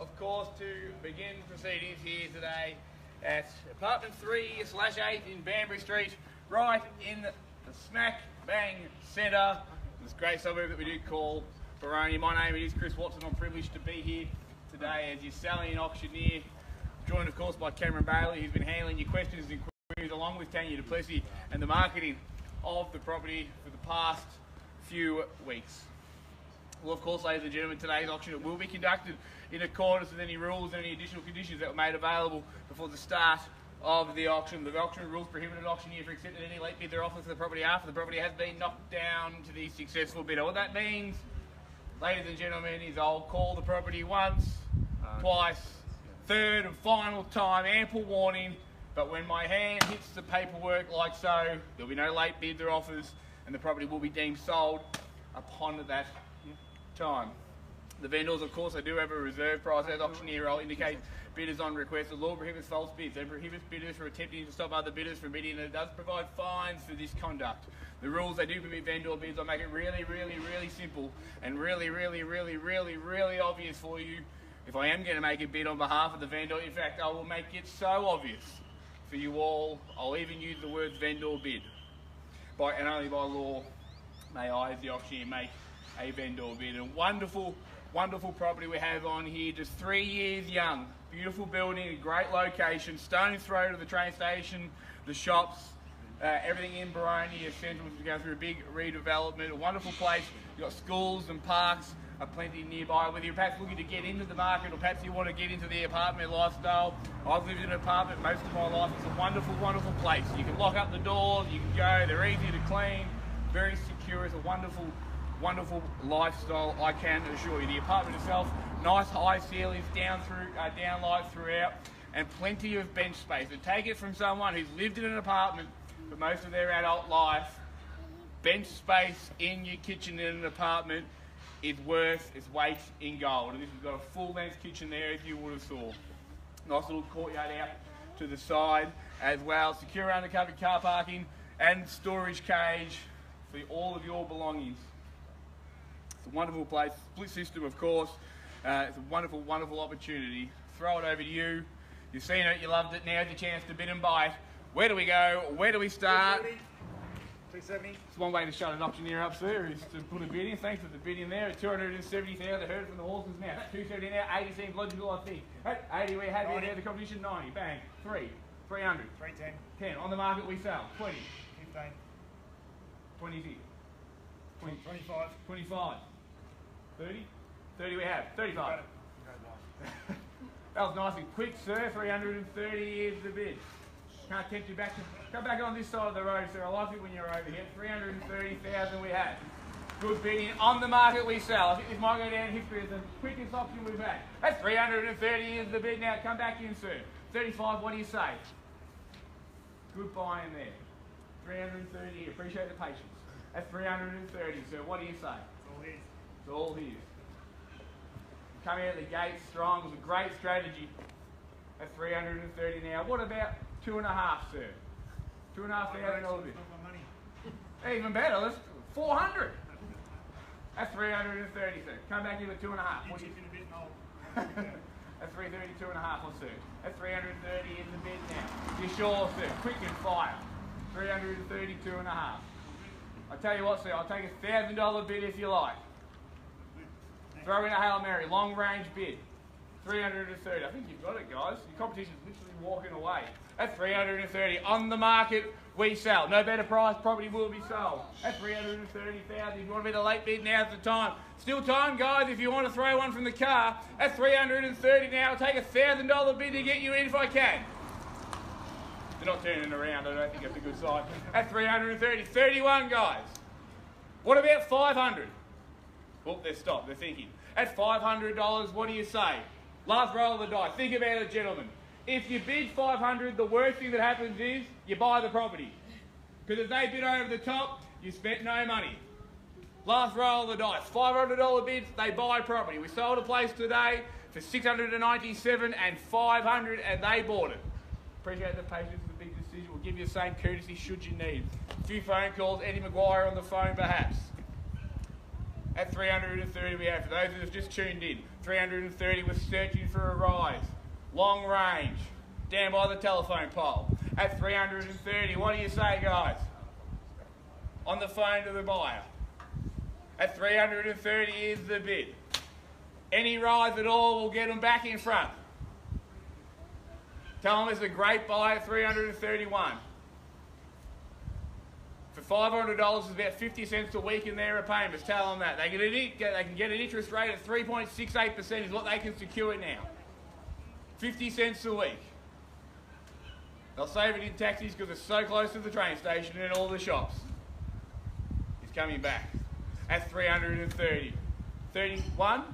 of course, to begin proceedings here today at apartment 3/8 in Bambury Street, right in the smack bang centre of this great suburb that we do call Boronia. My name is Chris Watson. I'm privileged to be here today as your selling auctioneer, joined of course by Cameron Bailey, who's been handling your questions and queries along with Tanya Duplessis and the marketing of the property for the past few weeks. Well, of course, ladies and gentlemen, today's auction will be conducted in accordance with any rules and any additional conditions that were made available before the start of the auction. The auction rules prohibited auctioneer from accepting any late bid or offer for the property after the property has been knocked down to the successful bidder. What that means, ladies and gentlemen, is I'll call the property once, twice, third and final time, ample warning, but when my hand hits the paperwork like so, there'll be no late bids or offers and the property will be deemed sold upon that time. The vendors, of course, they do have a reserve price. As auctioneer, I'll indicate bidders on request. The law prohibits false bids. It prohibits bidders from attempting to stop other bidders from bidding, and it does provide fines for this conduct. The rules, they do permit vendor bids. I'll make it really simple and really obvious for you. If I am going to make a bid on behalf of the vendor, in fact, I will make it so obvious for you all, I'll even use the words vendor bid. And only by law may I, as the auctioneer, make a vendor bid. A wonderful property we have on here, just 3 years young. Beautiful building, a great location, stone's throw to the train station, the shops, everything in Boronia is central to go through a big redevelopment. A wonderful place. You've got schools and parks are plenty nearby. Whether you're perhaps looking to get into the market or perhaps you want to get into the apartment lifestyle, I've lived in an apartment most of my life. It's a wonderful place. You can lock up the doors, you can go, they're easy to clean, very secure. It's a wonderful lifestyle, I can assure you. The apartment itself, nice high ceilings, down lights throughout, and plenty of bench space. And take it from someone who's lived in an apartment for most of their adult life, bench space in your kitchen in an apartment is worth its weight in gold. And this has got a full-length kitchen there, if you would have saw. Nice little courtyard out to the side as well. Secure undercover car parking and storage cage for all of your belongings. It's a wonderful place, split system of course. It's a wonderful opportunity. Throw it over to you. You've seen it, you loved it, now's your chance to bid and buy it. Where do we go? Where do we start? 270. It's one way to shut an auctioneer up, sir, is to put a bid in. Thanks for the bid in there at 270,000. I heard it from the horse's mouth. 270 now, 80 seems logical, I think. At 80 we're happy there, the competition 90. Bang. 300. 310. 10. On the market we sell. 20. 15. 26. 25. 25. 30? 30 we have. 35. That was nice and quick, sir. 330 is the bid. Can't tempt you back. Come back on this side of the road, sir. I like it when you're over here. 330,000 we have. Good bidding. On the market we sell. I think this might go down in history as the quickest auction we've had. That's 330 is the bid. Now come back in, sir. 35, what do you say? Good buying there. 330, appreciate the patience. That's 330, sir. What do you say? It's all his. It's all his. Coming out of the gate strong. It was a great strategy. That's 330 now. What about 2.5, sir? $2,500 bid. Not my money. Even better. Let's 400. That's 330, sir. Come back in with 2.5. What do you In a bit and I'll... That's 330, 2.5, or sir. That's 330 in the bid now. You sure, sir? Quick and fire. 330, 2.5. I tell you what, sir. I'll take a $1,000 bid if you like. Throw in a Hail Mary, long range bid. 330. I think you've got it, guys. Your competition's literally walking away. That's 330. On the market, we sell. No better price, property will be sold. That's 330,000. If you want to be the late bid, now's the time. Still time, guys, if you want to throw one from the car. That's 330 now. I'll take a $1,000 bid to get you in if I can. They're not turning around. I don't think that's a good sign. That's 330. 31, guys. What about 500? Well, they're stopped. They're thinking. At $500, what do you say? Last roll of the die. Think about it, gentlemen. If you bid 500, the worst thing that happens is you buy the property. Because if they bid over the top, you spent no money. Last roll of the dice. $500 bids, they buy property. We sold a place today for $697 and $500 and they bought it. Appreciate the patience. It's a big decision. We'll give you the same courtesy should you need. A few phone calls. Eddie Maguire on the phone perhaps. At 330 we have, for those that have just tuned in, 330 was searching for a rise. Long range. Down by the telephone pole. At 330, what do you say, guys? On the phone to the buyer. At 330 is the bid. Any rise at all will get them back in front. Tell them it's a great buy at 331. For $500 is about 50 cents a week in their repayments. Tell them that. They can get an interest rate of 3.68% is what they can secure now. 50 cents a week. They'll save it in taxis because it's so close to the train station and all the shops. He's coming back at 330. 31?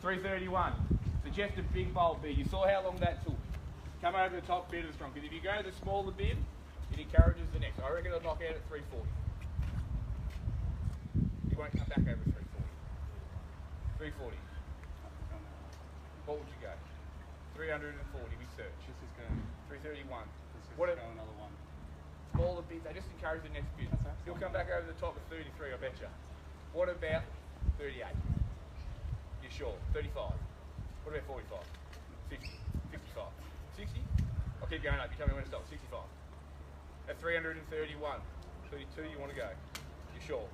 331. Suggest a big bold bid. You saw how long that took. Come over the top bid of the strong. Because if you go to the smaller bid, it encourages the next. I reckon it'll knock out at 340. You won't come back over 340. 340. What would you go? 340, we search. This is going. 331. This is What going another one. smaller bid, they just encourage the next bid. He'll come back over the top at 33, I bet you. What about 38? You sure? 35? What about 45? 60? 55? 60? I'll keep going up, you tell me when to stop. 65. At 331. 32, you want to go? You sure?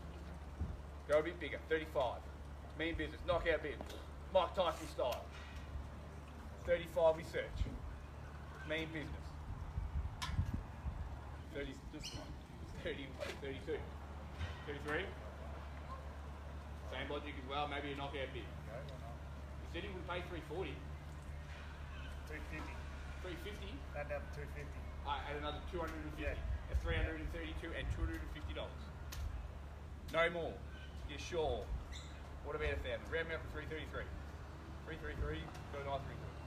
Go a bit bigger. 35. Mean business. Knockout bid. Mike Tyson style. 35 we search. Mean business. 30, just 30, 32. 33. Same logic as well, maybe a knockout bid. He said he would pay 340. 350. 350. That down to 250. At another 250. Yeah. At 332 and $250. No more. You're sure? What about 1,000? Round me up to 333. 333, got a nice ring to it.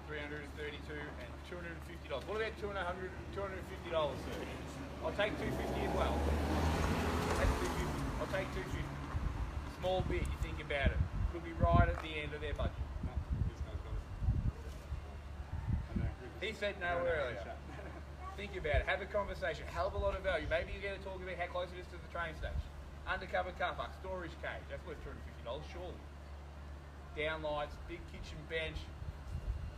332 and $250. What about $250, sir? I'll take 250 as well. That's 250. I'll take 250. Small bit, you think about it. Could be right at the end of their budget. No, this guy's got it. He said no earlier. Think about it. Have a conversation. Hell of a lot of value. Maybe you get to talk about how close it is to the train station. Undercover car park, storage cage. That's worth $250, surely. Downlights, big kitchen bench,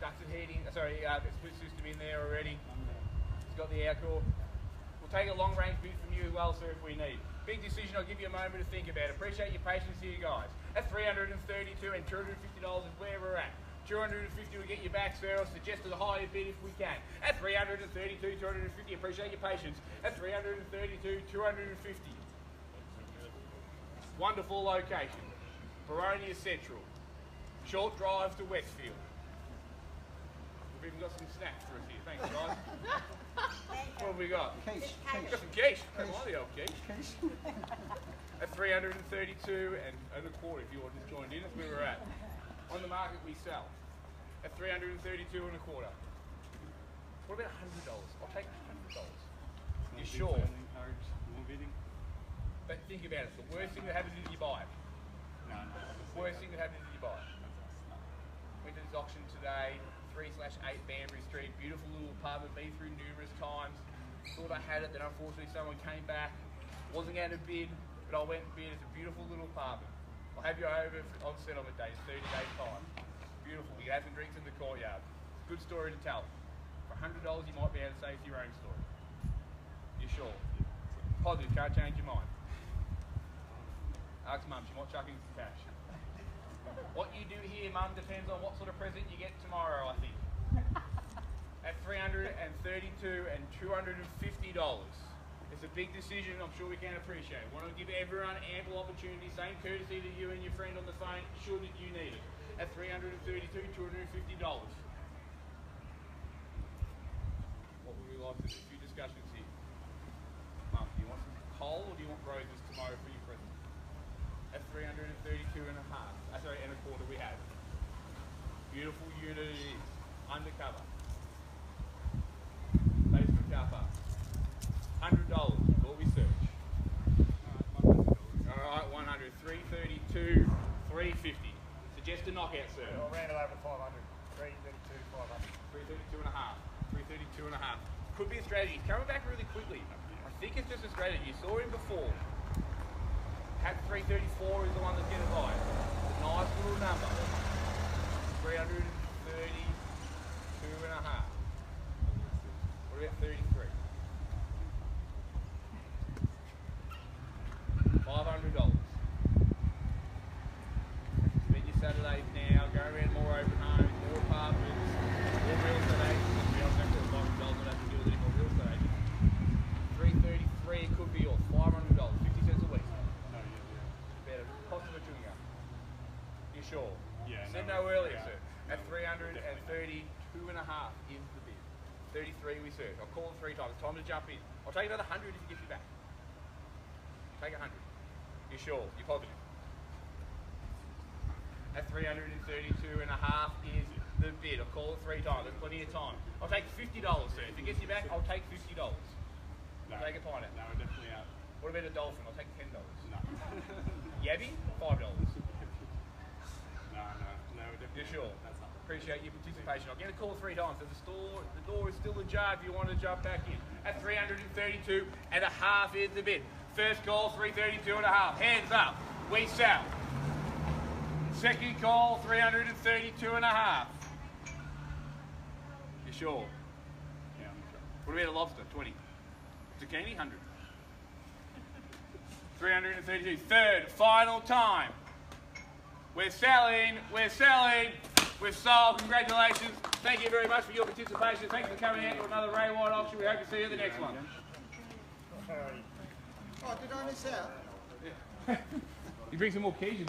ducted heating. Sorry, split system in there already. It's got the air core. We'll take a long range bid from you as well, sir, if we need. Big decision. I'll give you a moment to think about it. Appreciate your patience here, guys. At 332 and $250 is where we're at. 250 will get you back, sir. I'll suggest a higher bid if we can. At 332, 250, appreciate your patience. At 332, 250. Wonderful location. Boronia Central. Short drive to Westfield. We've even got some snacks for us here. Thanks, guys. What have we got? Quiche. We've got some quiche. Don't mind the old quiche. At 332 and a quarter, if you're just joined in, that's where we're at. On the market, we sell. At 332 and a quarter. What about $100? I'll take $100. You sure? Encourage more bidding. But think about it. The worst thing that happens is you buy it. No. Worst thing that happens is you buy it. Went to this auction today, 3/8 Bambury Street. Beautiful little apartment, been through numerous times. Thought I had it, then unfortunately someone came back. Wasn't going to bid, but I went and bid. It's a beautiful little apartment. I'll have you over on settlement day, 30 days time. Beautiful. You can have some drinks in the courtyard. Good story to tell. For $100 you might be able to say it's your own story. You sure? Positive, can't change your mind. Ask Mum, she might chuck in some cash. What you do here, Mum, depends on what sort of present you get tomorrow, I think. At 332 and $250. It's a big decision, I'm sure we can appreciate it. Want to give everyone ample opportunity, same courtesy to you and your friend on the phone, should you need it. At 332, $250. What would we like to do? A few discussions here. Mum, do you want some coal or do you want roses tomorrow for your present? At 332 and a half. Sorry, and a quarter we have. Beautiful unit it is. Undercover. Basement car park. $100 is all we search. Alright, 100. 332, 350. Suggest a knockout, sir. I'll round it over to 500. 332, 500. 332 and a half. 332 and a half. Could be a strategy. He's coming back really quickly. I think it's just a strategy. You saw him before. Hat 334 is the one that's getting by. It's a nice little number. 332 and a half. What about 33? $500. Spend your Saturdays now, go around more open homes, more apartments, more real estate agents. We don't have to $500, not have to deal with any more real estate agents. 333 could be yours. $500, 50 cents a week. No, yeah. Better. Cost of a chewing gum. You sure? Yeah. Said no earlier, sir. At 332 and a half is the bid. 33 we search. I'll call it 3 times. It's time to jump in. I'll take another 100 if you get me back. Take 100. You sure? You're positive? At 332 and a half is the bid. I'll call it 3 times. There's plenty of time. I'll take $50, sir. If it gets you back, I'll take $50. No, Take a pint out. No, we're definitely out. What about a dolphin? I'll take $10. No. Yabby? $5. No, we're definitely. You're sure? That's not. Appreciate your participation. I'll get a call 3 times. So the door is still ajar if you want to jump back in. At 332 and a half is the bid. First call, 332 and a half. Hands up. We sell. Second call, 332 and a half. You sure? Yeah, I'm sure. What about a lobster? 20. Zucchini? 100. 332. Third, final time. We're selling. We're selling. We've sold. Congratulations. Thank you very much for your participation. Thank you for coming out to another Ray White auction. We hope to see you at the next one. Oh, did I miss out? You bring some more keys.